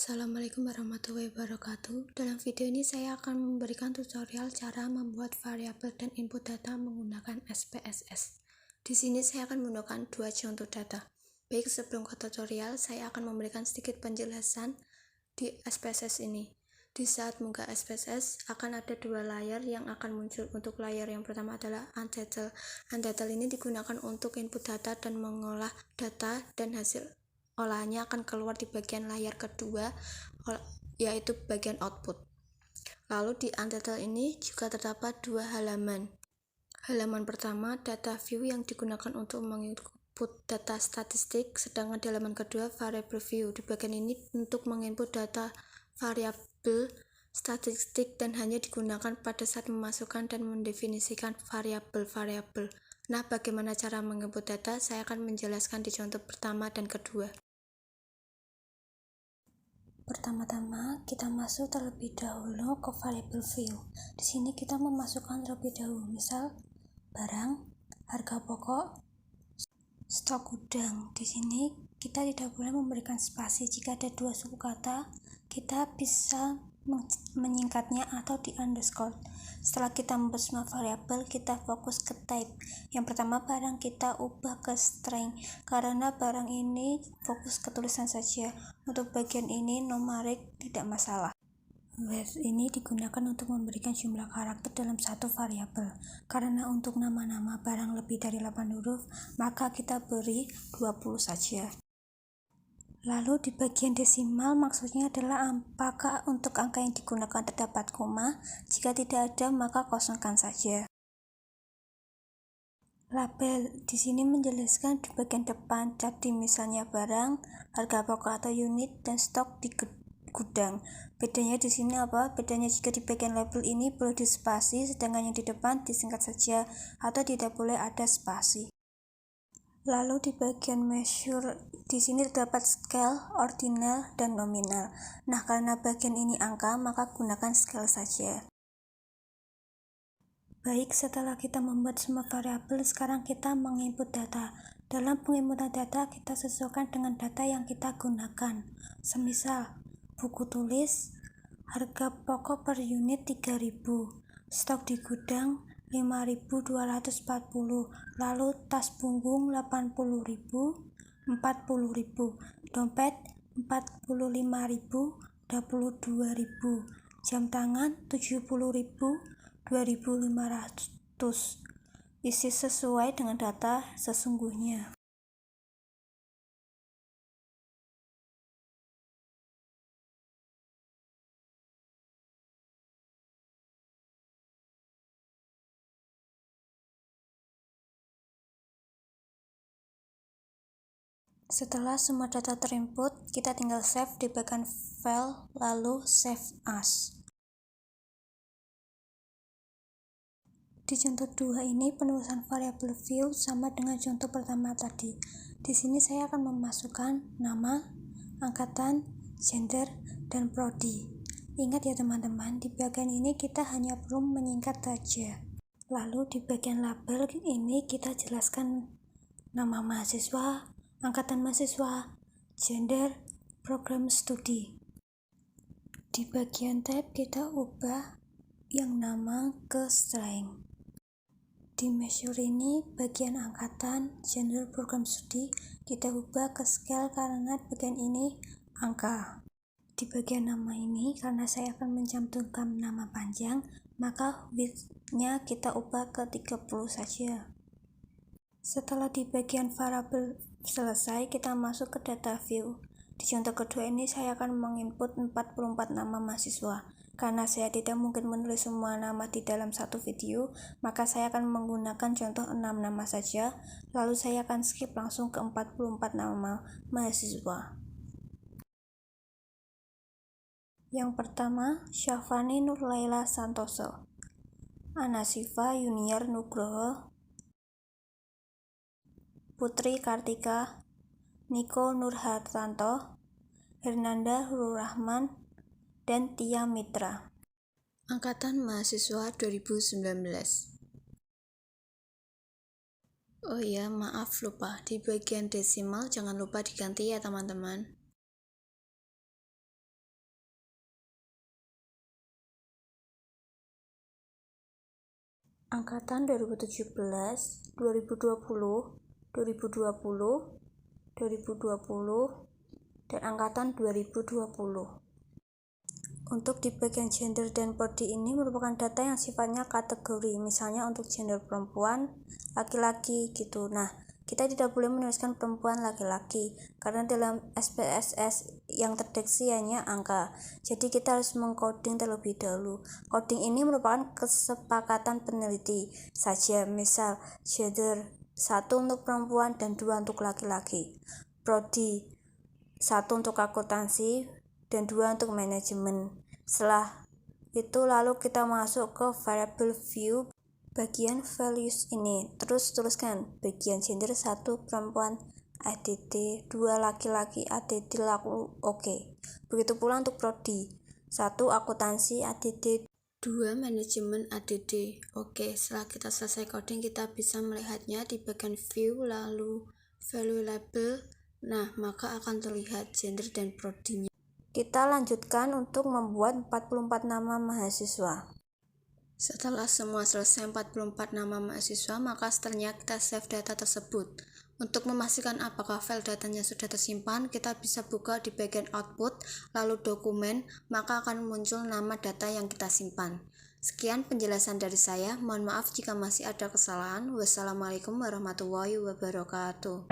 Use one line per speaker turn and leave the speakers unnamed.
Assalamualaikum warahmatullahi wabarakatuh. Dalam video ini saya akan memberikan tutorial cara membuat variabel dan input data menggunakan SPSS. Di sini saya akan menggunakan dua contoh data. Baik, sebelum ke tutorial, saya akan memberikan sedikit penjelasan di SPSS ini. Di saat buka SPSS akan ada dua layar yang akan muncul. Untuk layar yang pertama adalah untitled. Untitled ini digunakan untuk input data dan mengolah data, dan hasil olahannya akan keluar di bagian layar kedua, yaitu bagian output. Lalu di untitled ini juga terdapat dua halaman. Halaman pertama data view yang digunakan untuk menginput data statistik, sedangkan di halaman kedua variable view. Di bagian ini untuk menginput data variabel statistik dan hanya digunakan pada saat memasukkan dan mendefinisikan variabel-variabel. Nah, bagaimana cara menginput data? Saya akan menjelaskan di contoh pertama dan kedua. Pertama-tama kita masuk terlebih dahulu ke variable view. Di sini kita memasukkan terlebih dahulu, misal barang, harga pokok, stok gudang. Di sini kita tidak boleh memberikan spasi. Jika ada dua suku kata, kita bisa menyingkatnya atau di underscore. Setelah kita membuat semua variabel, kita fokus ke type. Yang pertama, barang kita ubah ke string karena barang ini fokus ke tulisan saja. Untuk bagian ini numerik tidak masalah. Where ini digunakan untuk memberikan jumlah karakter dalam satu variabel. Karena untuk nama-nama barang lebih dari 8 huruf, maka kita beri 20 saja. Lalu di bagian desimal maksudnya adalah apakah untuk angka yang digunakan terdapat koma. Jika tidak ada, maka kosongkan saja. Label di sini menjelaskan di bagian depan, jadi misalnya barang, harga pokok atau unit, dan stok di gudang. Bedanya di sini apa? Bedanya jika di bagian label ini perlu dispasi, sedangkan yang di depan disingkat saja atau tidak boleh ada spasi. Lalu di bagian measure di sini terdapat scale, ordinal, dan nominal. Nah, karena bagian ini angka, maka gunakan scale saja. Baik, setelah kita membuat semua variabel, sekarang kita menginput data. Dalam penginputan data, kita sesuaikan dengan data yang kita gunakan. Semisal, buku tulis, harga pokok per unit 3.000, stok di gudang 5.240, lalu tas punggung 80.000, 40.000, dompet 45.000, 22.000, jam tangan 70.000, 2.500. Isi sesuai dengan data sesungguhnya. Setelah semua data terinput, kita tinggal save di bagian file, lalu save as. Di contoh 2 ini penulisan variabel view sama dengan contoh pertama tadi. Di sini saya akan memasukkan nama, angkatan, gender, dan prodi. Ingat ya teman-teman, di bagian ini kita hanya perlu menyingkat saja. Lalu di bagian label ini kita jelaskan nama mahasiswa, angkatan mahasiswa, gender, program studi. Di bagian type kita ubah yang nama ke string. Di measure ini bagian angkatan, gender, program studi kita ubah ke scale karena bagian ini angka. Di bagian nama ini karena saya akan mencantumkan nama panjang, maka width-nya kita ubah ke 30 saja. Setelah di bagian variabel selesai, kita masuk ke data view. Di contoh kedua ini saya akan menginput 44 nama mahasiswa. Karena saya tidak mungkin menulis semua nama di dalam satu video, maka saya akan menggunakan contoh 6 nama saja, lalu saya akan skip langsung ke 44 nama mahasiswa. Yang pertama, Syafani Nurlaila Santoso, Anasifa Yuniar Nugroho, Putri Kartika, Niko Nurhartanto, Hernanda Hurrahman, dan Tia Mitra. Angkatan mahasiswa 2019. Oh ya, maaf lupa, di bagian desimal jangan lupa diganti ya teman-teman. angkatan 2017, 2020, 2020, 2020, dan angkatan 2020. Untuk di bagian gender dan prodi ini merupakan data yang sifatnya kategori, misalnya untuk gender perempuan, laki-laki gitu. Nah, kita tidak boleh menuliskan perempuan laki-laki karena dalam SPSS yang terdeteksi hanya angka. Jadi kita harus mengcoding terlebih dahulu. Coding ini merupakan kesepakatan peneliti saja, misal gender 1 untuk perempuan dan 2 untuk laki-laki. Prodi 1 untuk akuntansi dan 2 untuk manajemen. Setelah itu lalu kita masuk ke variable view bagian values ini. Terus tuliskan bagian gender 1 perempuan ADD, 2 laki-laki ADD laku oke. Begitu pula untuk prodi 1 akuntansi ADD, 2 manajemen ADD. Oke, setelah kita selesai coding kita bisa melihatnya di bagian view lalu value label. Nah, maka akan terlihat gender dan prodinya. Kita lanjutkan untuk membuat 44 nama mahasiswa. Setelah semua selesai 44 nama mahasiswa, maka setelahnya kita save data tersebut. Untuk memastikan apakah file datanya sudah tersimpan, kita bisa buka di bagian output, lalu dokumen, maka akan muncul nama data yang kita simpan. Sekian penjelasan dari saya, mohon maaf jika masih ada kesalahan. Wassalamualaikum warahmatullahi wabarakatuh.